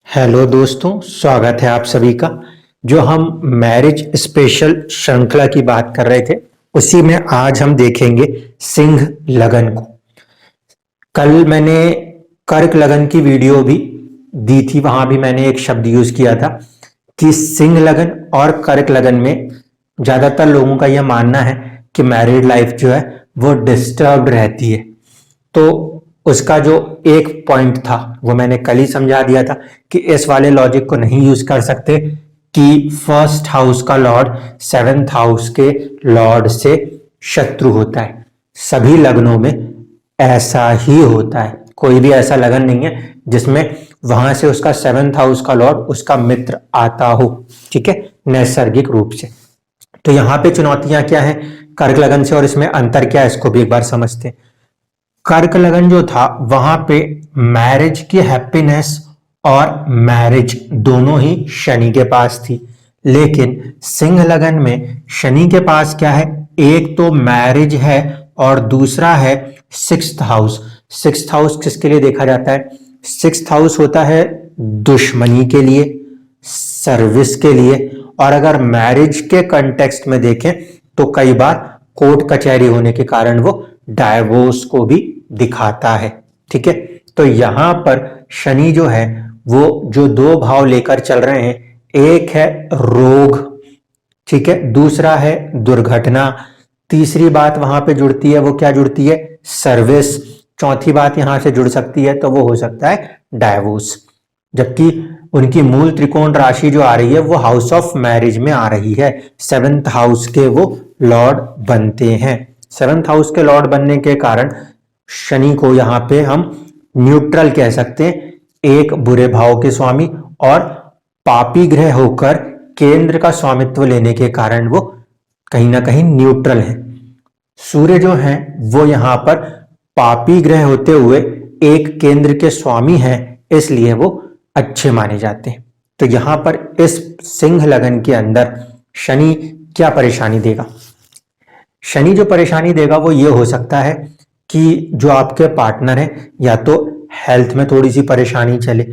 Hello दोस्तों, स्वागत है आप सभी का। जो हम मैरिज स्पेशल श्रृंखला की बात कर रहे थे उसी में आज हम देखेंगे सिंह लगन को। कल मैंने कर्क लगन की वीडियो भी दी थी, वहां भी मैंने एक शब्द यूज किया था कि सिंह लगन और कर्क लगन में ज्यादातर लोगों का यह मानना है कि मैरिड लाइफ जो है वो डिस्टर्ब्ड रहती है। तो उसका जो एक पॉइंट था वो मैंने कल ही समझा दिया था कि इस वाले लॉजिक को नहीं यूज कर सकते कि फर्स्ट हाउस का लॉर्ड सेवेंथ हाउस के लॉर्ड से शत्रु होता है। सभी लग्नों में ऐसा ही होता है, कोई भी ऐसा लगन नहीं है जिसमें वहां से उसका सेवेंथ हाउस का लॉर्ड उसका मित्र आता हो, ठीक है, नैसर्गिक रूप से। तो यहां पे चुनौतियां क्या है कर्क लगन से और इसमें अंतर क्या है इसको भी एक बार समझते हैं। कर्क लगन जो था वहां पे मैरिज की हैप्पीनेस और मैरिज दोनों ही शनि के पास थी, लेकिन सिंह लगन में शनि के पास क्या है, एक तो मैरिज है और दूसरा है सिक्स्थ हाउस। सिक्स्थ हाउस किसके लिए देखा जाता है? सिक्स्थ हाउस होता है दुश्मनी के लिए, सर्विस के लिए, और अगर मैरिज के कंटेक्स्ट में देखें तो कई बार कोर्ट कचहरी होने के कारण वो डाइवोर्स को भी दिखाता है, ठीक है। तो यहां पर शनि जो है वो जो दो भाव लेकर चल रहे हैं, एक है रोग, ठीक है, दूसरा है दुर्घटना, तीसरी बात वहां पे जुड़ती है वो क्या जुड़ती है, सर्विस, चौथी बात यहां से जुड़ सकती है तो वो हो सकता है डाइवोर्स। जबकि उनकी मूल त्रिकोण राशि जो आ रही है वो हाउस ऑफ मैरिज में आ रही है, सेवेंथ हाउस के वो लॉर्ड बनते हैं। सेवेंथ हाउस के लॉर्ड बनने के कारण शनि को यहाँ पे हम न्यूट्रल कह सकते हैं, एक बुरे भाव के स्वामी और पापी ग्रह होकर केंद्र का स्वामित्व लेने के कारण वो कहीं ना कहीं न्यूट्रल है। सूर्य जो है वो यहाँ पर पापी ग्रह होते हुए एक केंद्र के स्वामी हैं, इसलिए वो अच्छे माने जाते हैं। तो यहां पर इस सिंह लगन के अंदर शनि क्या परेशानी देगा? शनि जो परेशानी देगा वो ये हो सकता है कि जो आपके पार्टनर है या तो हेल्थ में थोड़ी सी परेशानी चले,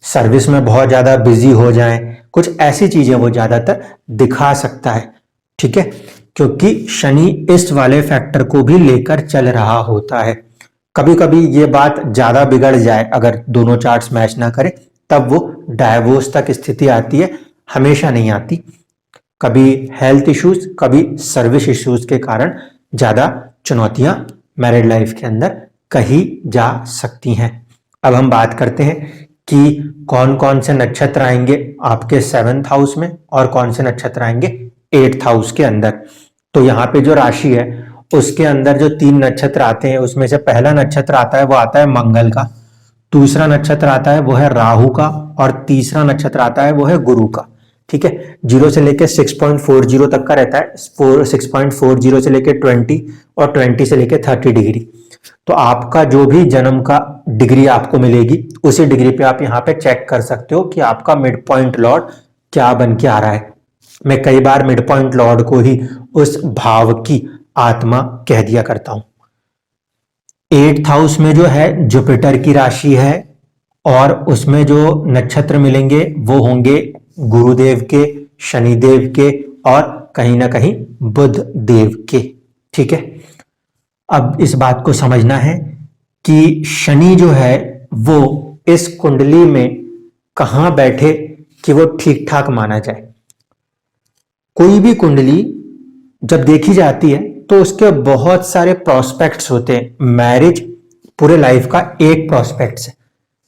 सर्विस में बहुत ज्यादा बिजी हो जाएं, कुछ ऐसी चीजें वो ज्यादातर दिखा सकता है, ठीक है, क्योंकि शनि इस वाले फैक्टर को भी लेकर चल रहा होता है। कभी कभी ये बात ज्यादा बिगड़ जाए, अगर दोनों चार्ट्स मैच ना करें तब वो डाइवोर्स तक स्थिति आती है, हमेशा नहीं आती। कभी हेल्थ इश्यूज, कभी सर्विस इश्यूज के कारण ज्यादा चुनौतियां मैरिड लाइफ के अंदर कही जा सकती हैं। अब हम बात करते हैं कि कौन कौन से नक्षत्र आएंगे आपके सेवेंथ हाउस में और कौन से नक्षत्र आएंगे एट्थ हाउस के अंदर। तो यहाँ पे जो राशि है उसके अंदर जो तीन नक्षत्र आते हैं उसमें से पहला नक्षत्र आता है वो आता है मंगल का, दूसरा नक्षत्र आता है वो है राहु का और तीसरा नक्षत्र आता है वो है गुरु का, ठीक है। 0 से लेके 6.40 तक का रहता है, 6.40 से लेके 20 और 20 से लेके 30 डिग्री। तो आपका जो भी जन्म का डिग्री आपको मिलेगी उसी डिग्री पे आप यहाँ पे चेक कर सकते हो कि आपका मिड पॉइंट लॉर्ड क्या बन के आ रहा है। मैं कई बार मिड पॉइंट लॉर्ड को ही उस भाव की आत्मा कह दिया करता हूं। एट्थ हाउस में जो है जुपिटर की राशि है और उसमें जो नक्षत्र मिलेंगे वो होंगे गुरुदेव के, शनिदेव के और कहीं ना कहीं बुध देव के, ठीक है। अब इस बात को समझना है कि शनि जो है वो इस कुंडली में कहां बैठे कि वो ठीक ठाक माना जाए। कोई भी कुंडली जब देखी जाती है तो उसके बहुत सारे प्रोस्पेक्ट्स होते हैं। मैरिज पूरे लाइफ का एक प्रोस्पेक्ट्स है,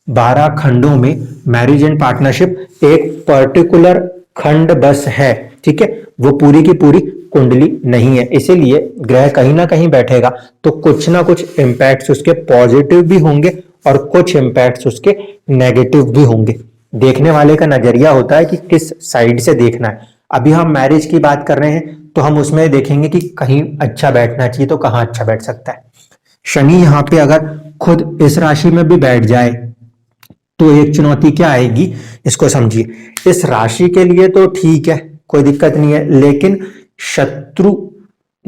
12 खंडों में मैरिज एंड पार्टनरशिप एक पर्टिकुलर खंड बस है, ठीक है, वो पूरी की पूरी कुंडली नहीं है। इसीलिए ग्रह कहीं ना कहीं बैठेगा तो कुछ ना कुछ इंपैक्ट्स उसके पॉजिटिव भी होंगे और कुछ इंपैक्ट्स उसके नेगेटिव भी होंगे। देखने वाले का नजरिया होता है कि किस साइड से देखना है। अभी हम मैरिज की बात कर रहे हैं तो हम उसमें देखेंगे कि कहीं अच्छा बैठना चाहिए तो कहां अच्छा बैठ सकता है। शनि यहां पे अगर खुद इस राशि में भी बैठ जाए तो एक चुनौती क्या आएगी इसको समझिए। इस राशि के लिए तो ठीक है, कोई दिक्कत नहीं है, लेकिन शत्रु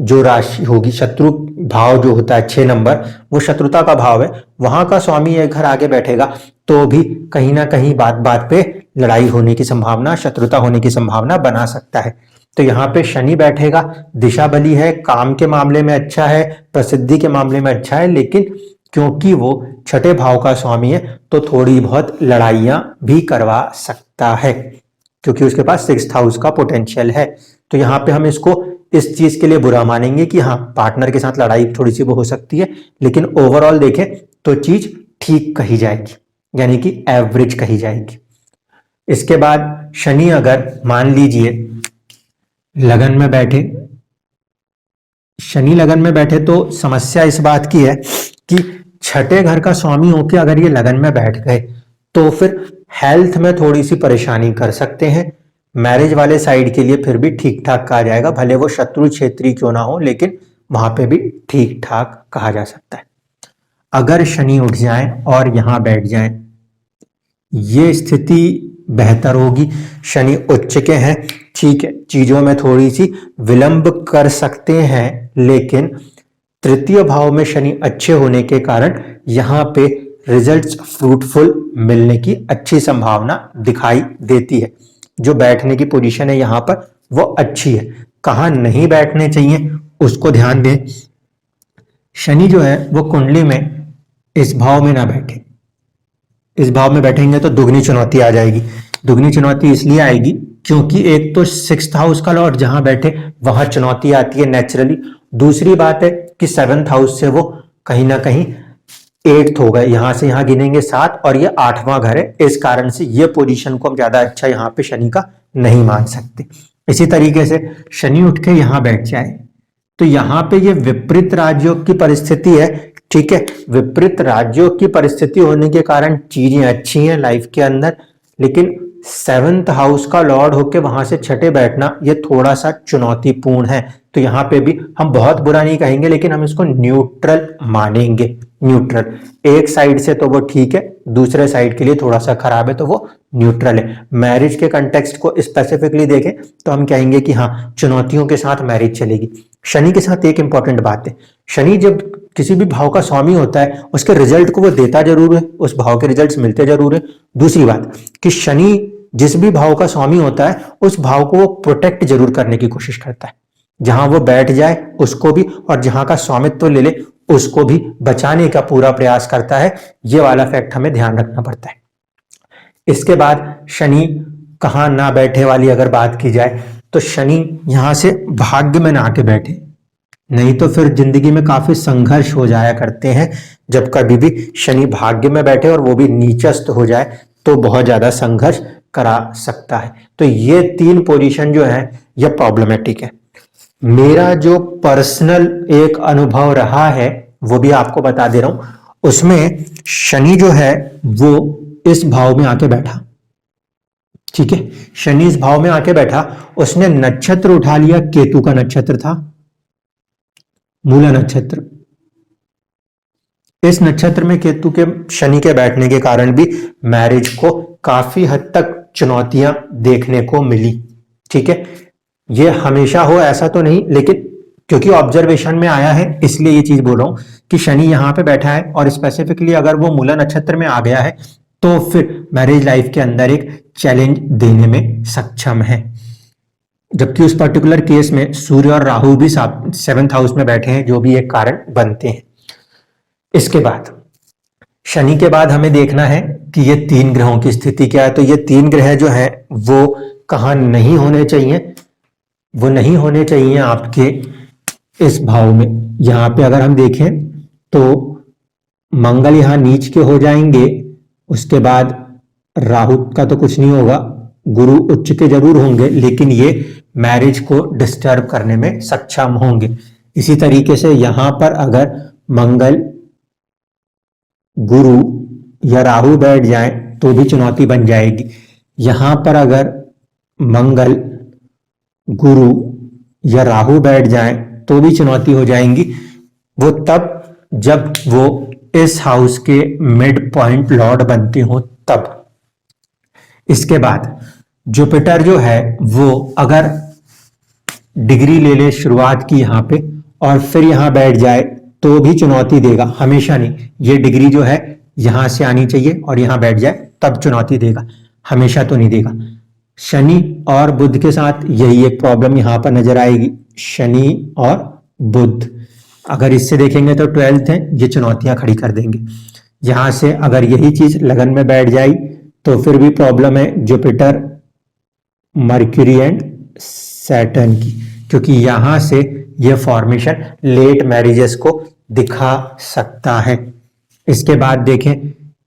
जो राशि होगी, शत्रु भाव जो होता है 6 नंबर, वो शत्रुता का भाव है, वहां का स्वामी एक घर आगे बैठेगा तो भी कहीं ना कहीं बात बात पे लड़ाई होने की संभावना, शत्रुता होने की संभावना बना सकता है। तो यहाँ पे शनि बैठेगा, दिशा बली है, काम के मामले में अच्छा है, प्रसिद्धि के मामले में अच्छा है, लेकिन क्योंकि वो छठे भाव का स्वामी है तो थोड़ी बहुत लड़ाइयां भी करवा सकता है, क्योंकि उसके पास 6th हाउस का पोटेंशियल है। तो यहाँ पे हम इसको इस चीज के लिए बुरा मानेंगे कि हाँ, पार्टनर के साथ लड़ाई थोड़ी सी वो हो सकती है, लेकिन ओवरऑल देखें तो चीज ठीक कही जाएगी, यानी कि एवरेज कही जाएगी। इसके बाद शनि अगर मान लीजिए लगन में बैठे, शनि लगन में बैठे तो समस्या इस बात की है कि छठे घर का स्वामी होके अगर ये लगन में बैठ गए तो फिर हेल्थ में थोड़ी सी परेशानी कर सकते हैं। मैरिज वाले साइड के लिए फिर भी ठीक ठाक कहा जाएगा, भले वो शत्रु क्षेत्री क्यों ना हो, लेकिन वहां पे भी ठीक ठाक कहा जा सकता है। अगर शनि उठ जाए और यहां बैठ जाए, ये स्थिति बेहतर होगी। शनि उच्च के हैं, ठीक है, चीजों में थोड़ी सी विलंब कर सकते हैं, लेकिन तृतीय भाव में शनि अच्छे होने के कारण यहां पे रिजल्ट्स फ्रूटफुल मिलने की अच्छी संभावना दिखाई देती है। जो बैठने की पोजीशन है यहां पर वो अच्छी है। कहां नहीं बैठने चाहिए उसको ध्यान दें। शनि जो है वो कुंडली में इस भाव में ना बैठे, इस भाव में बैठेंगे तो दुगनी चुनौती आ जाएगी। दुगनी चुनौती इसलिए आएगी क्योंकि एक तो 6th हाउस का लॉर्ड जहां बैठे वहां चुनौती आती है नेचुरली, दूसरी बात है कि 7th हाउस से वो कहीं ना कहीं 8th हो गए, यहां से यहां गिनेंगे 7 और ये 8वां घर है, इस कारण से ये पोजीशन को हम ज्यादा अच्छा यहाँ पे शनि का नहीं मान सकते। इसी तरीके से शनि उठ के यहां बैठ जाए तो यहां पे ये विपरीत राजयोग की परिस्थिति है, ठीक है, विपरीत राजयोग की परिस्थिति होने के कारण चीजें अच्छी हैं लाइफ के अंदर, लेकिन 7th हाउस का लॉर्ड होके वहां से छठे बैठना ये थोड़ा सा चुनौतीपूर्ण है। तो यहाँ पे भी हम बहुत बुरा नहीं कहेंगे, लेकिन हम इसको न्यूट्रल मानेंगे। न्यूट्रल, एक साइड से तो वो ठीक है, दूसरे साइड के लिए थोड़ा सा खराब है, तो वो न्यूट्रल है। मैरिज के कंटेक्स्ट को स्पेसिफिकली देखें तो हम कहेंगे कि हाँ, चुनौतियों के साथ मैरिज चलेगी। शनि के साथ एक इंपॉर्टेंट बात है, शनि जब किसी भी भाव का स्वामी होता है उसके रिजल्ट को वो देता जरूर है, उस भाव के रिजल्ट्स मिलते जरूर है। दूसरी बात कि शनि जिस भी भाव का स्वामी होता है उस भाव को वो प्रोटेक्ट जरूर करने की कोशिश करता है, जहां वो बैठ जाए उसको भी, और जहां का स्वामित्व ले ले उसको भी बचाने का पूरा प्रयास करता है। ये वाला फैक्ट हमें ध्यान रखना पड़ता है। इसके बाद शनि कहां ना बैठे वाली अगर बात की जाए तो शनि यहां से भाग्य में ना आके बैठे, नहीं तो फिर जिंदगी में काफी संघर्ष हो जाया करते हैं। जब कभी भी शनि भाग्य में बैठे और वो भी नीचस्थ हो जाए तो बहुत ज्यादा संघर्ष करा सकता है। तो ये 3 पोजीशन जो है ये प्रॉब्लमेटिक है। मेरा जो पर्सनल एक अनुभव रहा है वो भी आपको बता दे रहा हूं। उसमें शनि जो है वो इस भाव में आके बैठा, ठीक है, शनि इस भाव में आके बैठा, उसने नक्षत्र उठा लिया, केतु का नक्षत्र था, मूला नक्षत्र। इस नक्षत्र में केतु के शनि के बैठने के कारण भी मैरिज को काफी हद तक चुनौतियां देखने को मिली, ठीक है। ये हमेशा हो ऐसा तो नहीं, लेकिन क्योंकि ऑब्जर्वेशन में आया है इसलिए ये चीज बोल रहा हूं कि शनि यहां पे बैठा है और स्पेसिफिकली अगर वो मूला नक्षत्र में आ गया है तो फिर मैरिज लाइफ के अंदर एक चैलेंज देने में सक्षम है। जबकि उस पर्टिकुलर केस में सूर्य और राहु भी 7th हाउस में बैठे हैं, जो भी एक कारण बनते हैं। इसके बाद शनि के बाद हमें देखना है कि ये 3 ग्रहों की स्थिति क्या है। तो ये 3 ग्रह जो है वो कहां नहीं होने चाहिए, वो नहीं होने चाहिए आपके इस भाव में। यहां पे अगर हम देखें तो मंगल यहां नीच के हो जाएंगे, उसके बाद राहु का तो कुछ नहीं होगा, गुरु उच्च के जरूर होंगे, लेकिन ये मैरिज को डिस्टर्ब करने में सक्षम होंगे। इसी तरीके से यहां पर अगर मंगल, गुरु या राहु बैठ जाए तो भी चुनौती बन जाएगी। यहां पर अगर मंगल, गुरु या राहु बैठ जाए तो भी चुनौती हो जाएंगी। वो तब जब वो इस हाउस के मिड पॉइंट लॉर्ड बनते हो तब। इसके बाद जुपिटर जो है वो अगर डिग्री ले ले, शुरुआत की यहाँ पे और फिर यहाँ बैठ जाए तो भी चुनौती देगा, हमेशा नहीं। ये डिग्री जो है यहां से आनी चाहिए और यहां बैठ जाए तब चुनौती देगा, हमेशा तो नहीं देगा। शनि और बुध के साथ यही एक प्रॉब्लम यहां पर नजर आएगी, शनि और बुध अगर इससे देखेंगे तो 12th है, ये चुनौतियां खड़ी कर देंगे। यहां से अगर यही चीज लगन में बैठ जाए तो फिर भी प्रॉब्लम है जुपिटर, मर्क्यूरी एंड सैटर्न की, क्योंकि यहां से यह फॉर्मेशन लेट मैरिजेस को दिखा सकता है। इसके बाद देखें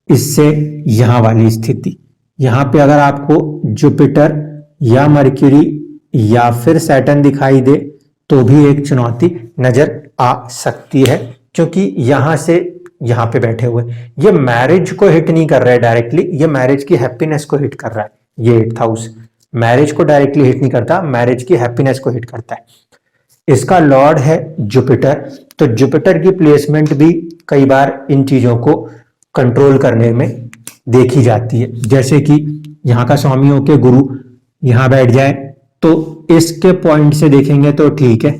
इससे यहां वाली स्थिति, यहां पे अगर आपको जुपिटर या मर्क्यूरी या फिर सैटर्न दिखाई दे तो भी एक चुनौती नजर आ सकती है, क्योंकि यहां से यहां पे बैठे हुए ये मैरिज को हिट नहीं कर रहा है डायरेक्टली, ये मैरिज की हैप्पीनेस को हिट कर रहा है। ये 8th हाउस मैरिज को डायरेक्टली हिट नहीं करता, मैरिज की हैप्पीनेस को हिट करता है। इसका लॉर्ड है जुपिटर, तो जुपिटर की प्लेसमेंट भी कई बार इन चीजों को कंट्रोल करने में देखी जाती है। जैसे कि यहाँ का स्वामी होके गुरु यहां बैठ जाए तो इसके पॉइंट से देखेंगे तो ठीक है,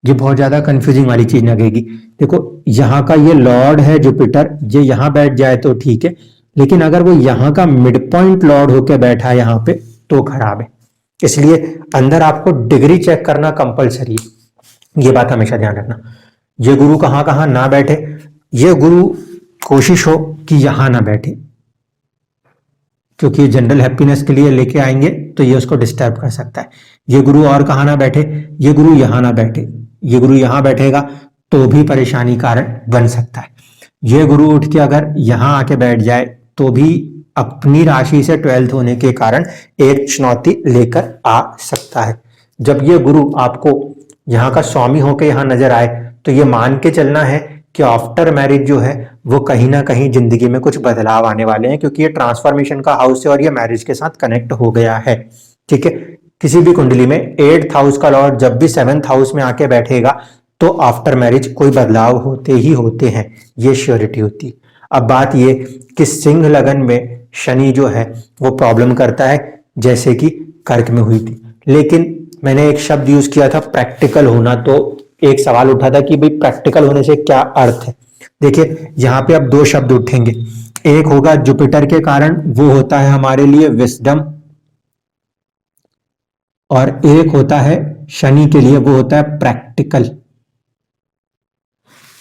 ये बहुत ज्यादा कंफ्यूजिंग वाली चीज लगेगी। देखो यहाँ का ये लॉर्ड है जुपिटर, ये यहां बैठ जाए तो ठीक है, लेकिन अगर वो यहाँ का मिड पॉइंट लॉर्ड होके बैठा है यहाँ पे तो खराब है। इसलिए अंदर आपको डिग्री चेक करना कंपलसरी है, ये बात हमेशा ध्यान रखना। ये गुरु कहां कहां ना बैठे, ये गुरु कोशिश हो कि यहां ना बैठे, क्योंकि जनरल हैप्पीनेस के लिए लेके आएंगे तो ये उसको डिस्टर्ब कर सकता है। ये गुरु और कहां ना बैठे, ये गुरु यहां ना बैठे, ये गुरु यहां बैठेगा तो भी परेशानी कारण बन सकता है। ये गुरु उठ के अगर यहां आके बैठ जाए तो भी अपनी राशि से 12th होने के कारण एक चुनौती लेकर आ सकता है। जब ये गुरु आपको यहाँ का स्वामी होकर यहाँ नजर आए तो ये मान के चलना है कि आफ्टर मैरिज जो है वो कहीं ना कहीं जिंदगी में कुछ बदलाव आने वाले हैं, क्योंकि ये ट्रांसफॉर्मेशन का हाउस है और ये मैरिज के साथ कनेक्ट हो गया है। ठीक है, किसी भी कुंडली में 8th हाउस का लॉर्ड जब भी 7th हाउस में आके बैठेगा तो आफ्टर मैरिज कोई बदलाव होते ही होते हैं, ये श्योरिटी होती है। अब बात ये कि सिंह लगन में शनि जो है वो प्रॉब्लम करता है, जैसे कि कर्क में हुई थी। लेकिन मैंने एक शब्द यूज किया था प्रैक्टिकल होना, तो एक सवाल उठा था कि भाई प्रैक्टिकल होने से क्या अर्थ है। देखिए यहाँ पे अब 2 शब्द उठेंगे, एक होगा जुपिटर के कारण, वो होता है हमारे लिए विजडम, और एक होता है शनि के लिए, वो होता है प्रैक्टिकल।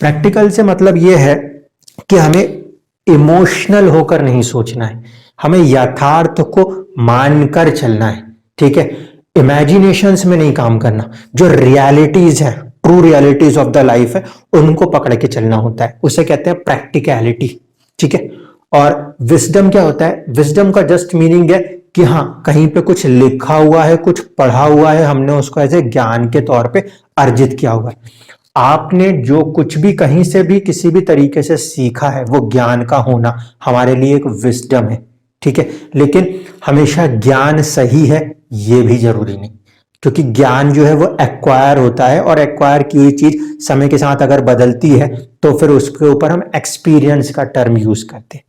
प्रैक्टिकल से मतलब ये है कि हमें इमोशनल होकर नहीं सोचना है, हमें यथार्थ को मानकर चलना है। ठीक है, इमेजिनेशंस में नहीं काम करना, जो रियलिटीज है, true realities of the life है, उनको पकड़ के चलना होता है, उसे कहते हैं प्रैक्टिकलिटी। ठीक है, और विजडम क्या होता है, विजडम का जस्ट मीनिंग है कि हाँ कहीं पे कुछ लिखा हुआ है, कुछ पढ़ा हुआ है, हमने उसको ऐसे ज्ञान के तौर पे अर्जित किया हुआ है। आपने जो कुछ भी कहीं से भी किसी भी तरीके से सीखा है वो ज्ञान का होना हमारे लिए एक विजडम है। ठीक है, लेकिन हमेशा ज्ञान सही है ये भी जरूरी नहीं, क्योंकि ज्ञान जो है वो एक्वायर होता है और एक्वायर की हुई चीज समय के साथ अगर बदलती है तो फिर उसके ऊपर हम एक्सपीरियंस का टर्म यूज करते हैं।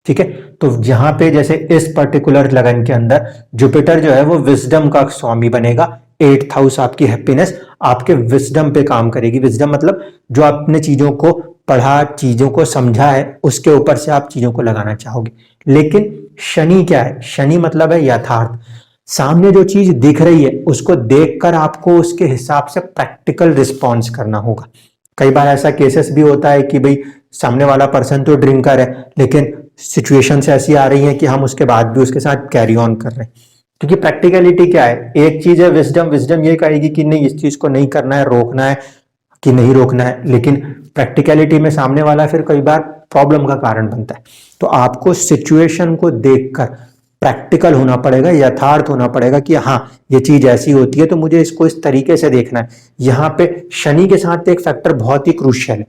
ठीक है, तो यहां पे जैसे इस पर्टिकुलर लगन के अंदर जुपिटर जो है वो विजडम का स्वामी बनेगा, 8th हाउस आपकी हैप्पीनेस आपके विजडम पे काम करेगी। विजडम मतलब जो आपने चीजों को पढ़ा, चीजों को समझा है, उसके ऊपर से आप चीजों को लगाना चाहोगे। लेकिन शनि क्या है, शनि मतलब है यथार्थ, सामने जो चीज दिख रही है उसको देखकर आपको उसके हिसाब से प्रैक्टिकल रिस्पॉन्स करना होगा। कई बार ऐसा केसेस भी होता है कि भाई सामने वाला पर्सन तो ड्रिंकर है, लेकिन सिचुएशंस ऐसी आ रही हैं कि हम उसके बाद भी उसके साथ कैरी ऑन कर रहे हैं, क्योंकि प्रैक्टिकलिटी क्या है, एक चीज है विजडम, विजडम ये कहेगी कि नहीं इस चीज को नहीं करना है, रोकना है कि नहीं रोकना है, लेकिन प्रैक्टिकलिटी में सामने वाला फिर कई बार प्रॉब्लम का कारण बनता है। तो आपको सिचुएशन को देखकर प्रैक्टिकल होना पड़ेगा, यथार्थ होना पड़ेगा कि हाँ ये चीज ऐसी होती है तो मुझे इसको इस तरीके से देखना है। यहाँ पे शनि के साथ एक फैक्टर बहुत ही क्रूशियल है,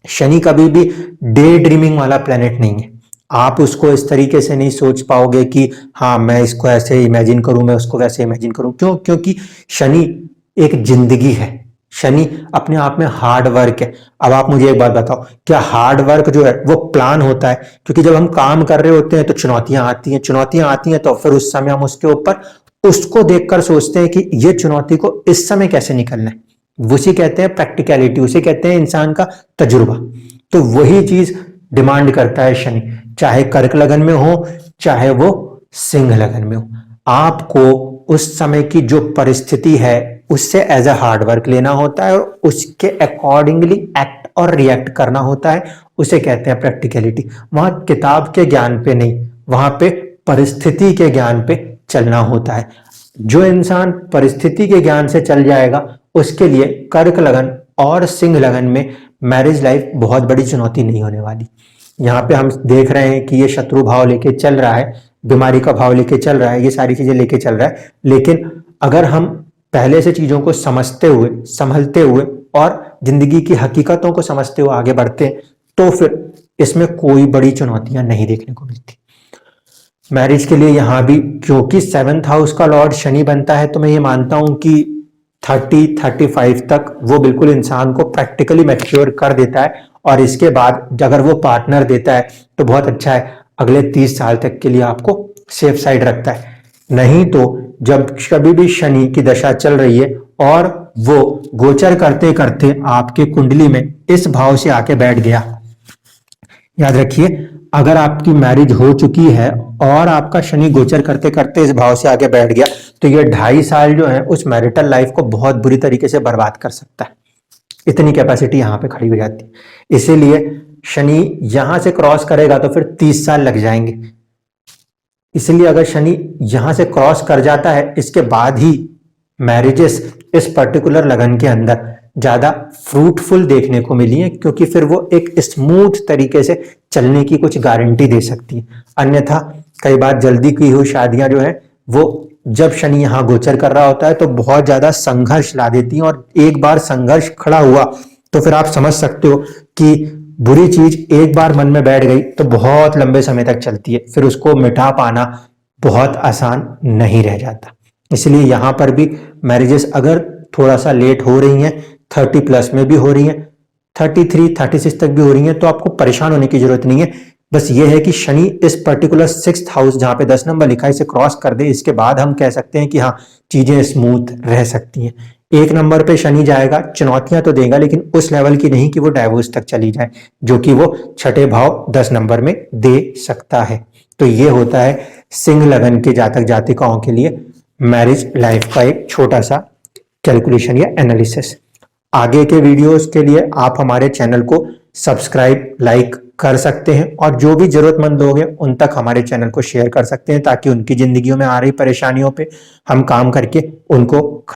शनि कभी भी डे ड्रीमिंग वाला प्लेनेट नहीं है। आप उसको इस तरीके से नहीं सोच पाओगे कि हाँ मैं इसको ऐसे इमेजिन करूं, मैं उसको वैसे इमेजिन करूं। क्यों? क्योंकि शनि एक जिंदगी है, शनि अपने आप में हार्ड वर्क है। अब आप मुझे एक बात बताओ, क्या हार्ड वर्क जो है वो प्लान होता है? क्योंकि जब हम काम कर रहे होते हैं तो चुनौतियां आती हैं, चुनौतियां आती हैं तो फिर उस समय हम उसके ऊपर उसको देखकर सोचते हैं कि ये चुनौती को इस समय कैसे निकलना है। उसी कहते हैं प्रैक्टिकलिटी, उसे कहते हैं इंसान का तजुर्बा। तो वही चीज डिमांड करता है शनि, चाहे कर्क लगन में हो चाहे वो सिंह लगन में हो। आपको उस समय की जो परिस्थिति है उससे एज अ हार्ड वर्क लेना होता है और उसके अकॉर्डिंगली एक्ट और रिएक्ट करना होता है। उसे कहते हैं प्रैक्टिकलिटी। वहां किताब के ज्ञान पे नहीं, वहां पे परिस्थिति के ज्ञान पे चलना होता है। जो इंसान परिस्थिति के ज्ञान से चल जाएगा उसके लिए कर्क लगन और सिंह लगन में मैरिज लाइफ बहुत बड़ी चुनौती नहीं होने वाली। यहाँ पे हम देख रहे हैं कि ये शत्रु भाव लेके चल रहा है, बीमारी का भाव लेके चल रहा है, ये सारी चीजें लेके चल रहा है। लेकिन अगर हम पहले से चीजों को समझते हुए, संभलते हुए और जिंदगी की हकीकतों को समझते हुए आगे बढ़ते हैं तो फिर इसमें कोई बड़ी चुनौतियां नहीं देखने को मिलती। मैरिज के लिए यहां भी क्योंकि 7th हाउस का लॉर्ड शनि बनता है, तो मैं ये मानता हूं कि 30-35 तक वो बिल्कुल इंसान को प्रैक्टिकली मैच्योर कर देता है। और इसके बाद अगर वो पार्टनर देता है तो बहुत अच्छा है, अगले 30 साल तक के लिए आपको सेफ साइड रखता है। नहीं तो जब कभी भी शनि की दशा चल रही है और वो गोचर करते करते आपके कुंडली में इस भाव से आके बैठ गया, याद रखिए अगर आपकी मैरिज हो चुकी है और आपका शनि गोचर करते करते इस भाव से आगे बैठ गया तो ये 2.5 साल जो है उस मैरिटल लाइफ को बहुत बुरी तरीके से बर्बाद कर सकता है। इतनी कैपेसिटी यहां पे खड़ी हो जाती है। इसीलिए शनि यहां से क्रॉस करेगा तो फिर 30 साल लग जाएंगे। इसलिए अगर शनि यहां से क्रॉस कर जाता है इसके बाद ही मैरिजेस इस पर्टिकुलर लगन के अंदर ज्यादा फ्रूटफुल देखने को मिली है, क्योंकि फिर वो एक स्मूथ तरीके से चलने की कुछ गारंटी दे सकती है। अन्यथा कई बार जल्दी की हुई शादियां जो है वो जब शनि यहां गोचर कर रहा होता है तो बहुत ज्यादा संघर्ष ला देती हैं, और एक बार संघर्ष खड़ा हुआ तो फिर आप समझ सकते हो कि बुरी चीज एक बार मन में बैठ गई तो बहुत लंबे समय तक चलती है, फिर उसको मिटा पाना बहुत आसान नहीं रह जाता। इसलिए यहां पर भी मैरिजेस अगर थोड़ा सा लेट हो रही हैं, 30+ में भी हो रही हैं, 33-36 तक भी हो रही हैं, तो आपको परेशान होने की जरूरत नहीं है। बस ये है कि शनि इस पर्टिकुलर 6th हाउस जहां पे 10 नंबर लिखा है इसे क्रॉस कर दे, इसके बाद हम कह सकते हैं कि हाँ चीजें स्मूथ रह सकती हैं। 1 नंबर पे शनि जाएगा, चुनौतियां तो देगा लेकिन उस लेवल की नहीं कि वो डाइवोर्स तक चली जाए, जो कि वो 6ठे भाव 10 नंबर में दे सकता है। तो ये होता है सिंह लगन के जातक जातिकाओं के लिए मैरिज लाइफ का एक छोटा सा कैलकुलेशन या एनालिसिस। आगे के वीडियोस के लिए आप हमारे चैनल को सब्सक्राइब, लाइक कर सकते हैं और जो भी जरूरतमंद लोग हैं उन तक हमारे चैनल को शेयर कर सकते हैं, ताकि उनकी जिंदगियों में आ रही परेशानियों पे हम काम करके उनको